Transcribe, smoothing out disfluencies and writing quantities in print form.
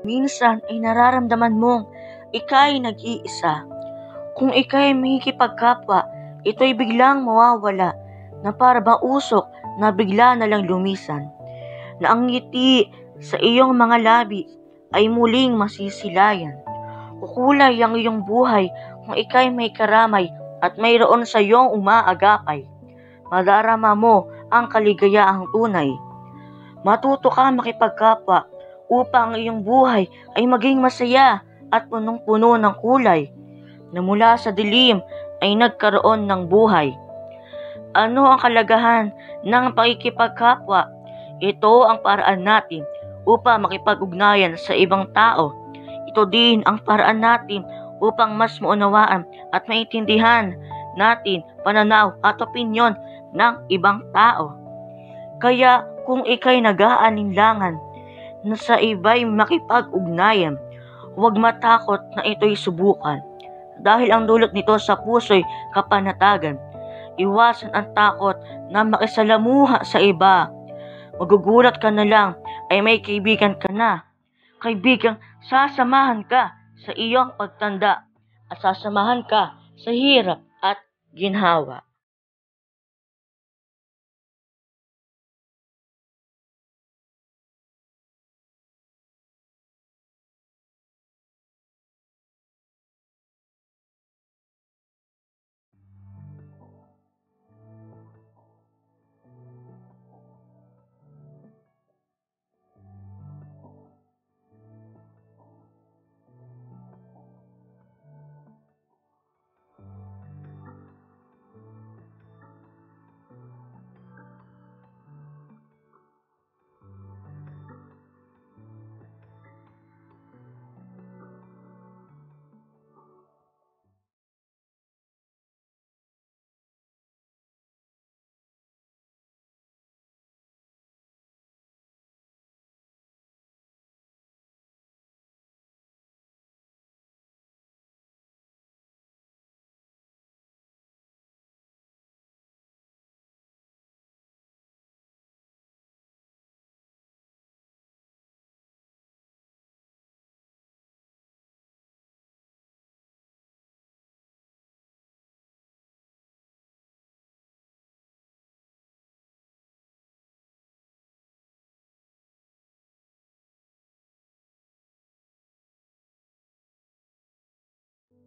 Minsan ay nararamdaman mong ika'y nag-iisa. Kung ika'y makikipagkapwa, ito'y biglang mawawala na para bang usok na bigla na lang lumisan. Na ang ngiti sa iyong mga labi ay muling masisilayan. Kukulay ang iyong buhay kung ika'y may karamay at mayroon sa iyong umaagapay. Madarama mo ang kaligayahang tunay. Matuto ka makipagkapwa upang ang iyong buhay ay maging masaya at punong-puno ng kulay na mula sa dilim ay nagkaroon ng buhay. Ano ang kalagahan ng pakikipagkapwa? Ito ang paraan natin upang makipag-ugnayan sa ibang tao. Ito din ang paraan natin upang mas maunawaan at maintindihan natin pananaw at opinyon ng ibang tao. Kaya kung ika'y nag-aalinlangan na sa iba'y makipag-ugnayan, huwag matakot na ito'y subukan. Dahil ang dulot nito sa puso'y kapanatagan. Iwasan ang takot na makisalamuha sa iba. Magugulat ka na lang ay may kaibigan ka na. Kaibigang sasamahan ka sa iyong pagtanda at sasamahan ka sa hirap at ginhawa.